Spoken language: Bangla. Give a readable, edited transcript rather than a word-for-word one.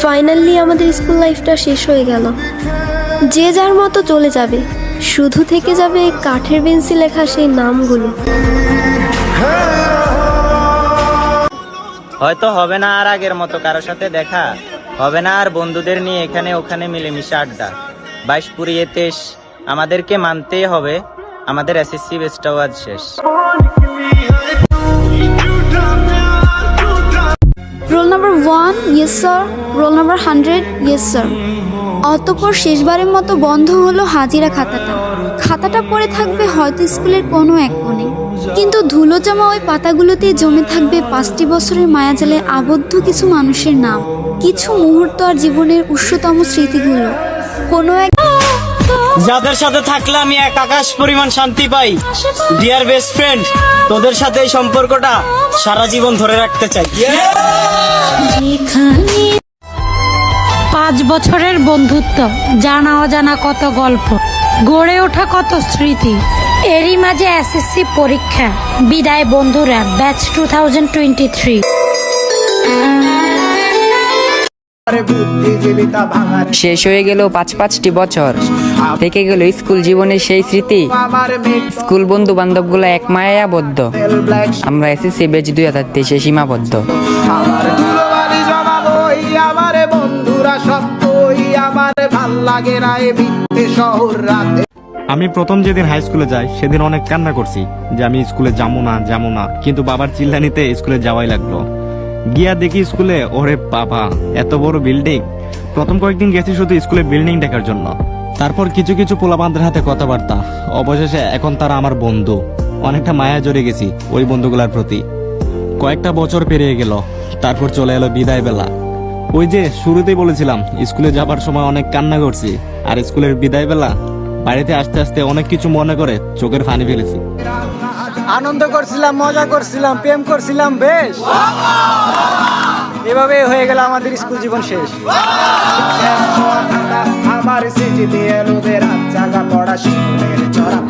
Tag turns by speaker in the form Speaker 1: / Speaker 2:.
Speaker 1: ফাইনালি আমাদের স্কুল লাইফটা শেষ হয়ে গেল। যে যার মতো চলে যাবে, শুধু থেকে যাবে কাঠের বেঞ্চে লেখা সেই নামগুলো।
Speaker 2: হয়তো হবে না আর আগের মতো কারোর সাথে দেখা, হবে না আর বন্ধুদের নিয়ে এখানে ওখানে মিলেমিশে আড্ডা। 22 পুরিয়ে 23, আমাদেরকে মানতেই হবে আমাদের এসএসসি বেচটাও আজ শেষ।
Speaker 3: Roll number 1, yes sir. Roll number 100, yes sir. অতঃপর শেষবারের মতো বন্ধ হলো হাজিরা খাতাটা পড়ে থাকবে হয়তো স্কুলের কোনো এক কোণে, কিন্তু ধুলো জমা ওই পাতাগুলোতে জমে থাকবে 5টি বছরের মায়াজালে আবদ্ধ কিছু মানুষের নাম, কিছু মুহূর্ত আর জীবনের উষ্ণতম স্মৃতিগুলো। কোনো এক
Speaker 4: যাদের সাথে থাকলে আমি এক আকাশ পরিমাণ শান্তি পাই। ডিয়ার বেস্ট ফ্রেন্ড, তোদের সাথে এই সম্পর্কটা সারা জীবন ধরে রাখতে চাই।
Speaker 5: 5 বছরের বন্ধুত্ব, জানা অজানা কত গল্প, গড়ে ওঠা কত স্মৃতি। এরই মাঝে এসএসসি পরীক্ষা, বিদায় বন্ধুরা, ব্যাচ 2023।
Speaker 6: শেষ হয়ে গেল 5টি বছর, থেকে গেল স্কুল জীবনের সেই স্মৃতি। স্কুল বন্ধু বান্ধবগুলো এক মায়ায় আবদ্ধ, আমরা এসএসসি ব্যাচ 2023 সীমাবদ্ধ।
Speaker 7: আমি প্রথম যেদিন হাই স্কুলে যাই সেদিন অনেক কান্না করছি যে আমি স্কুলে যাবো না, কিন্তু বাবার চিল্লানিতে স্কুলে যাওয়াই লাগলো। গিয়া দেখি স্কুলে, ওরে বাবা এত বড় বিল্ডিং। প্রথম কয়েকদিন গেছি শুধু স্কুলে বিল্ডিং দেখার জন্য, তারপর কিছু কিছু পোলাপানদের হাতে কথাবার্তা, অবশেষে এখন তারা আমার বন্ধু। অনেকটা মায়া জড়ে গেছি ওই বন্ধুগুলার প্রতি। কয়েকটা বছর পেরিয়ে গেল, তারপর চলে এলো বিদায় বেলা। ওই যে শুরুতেই বলেছিলাম স্কুলে যাবার সময় অনেক কান্না করছি, আর স্কুলের বিদায় বেলা বাড়িতে আসতে আসতে অনেক কিছু মনে করে চোখের পানি ফেলেছি।
Speaker 4: আনন্দ করছিলাম, মজা করছিলাম, প্রেম করছিলাম, বেশ এভাবে হয়ে গেল আমাদের স্কুল জীবন শেষ।
Speaker 8: আমার স্মৃতি দিয়ে রোদের রাত জাগা পড়া শিশুদের চড়া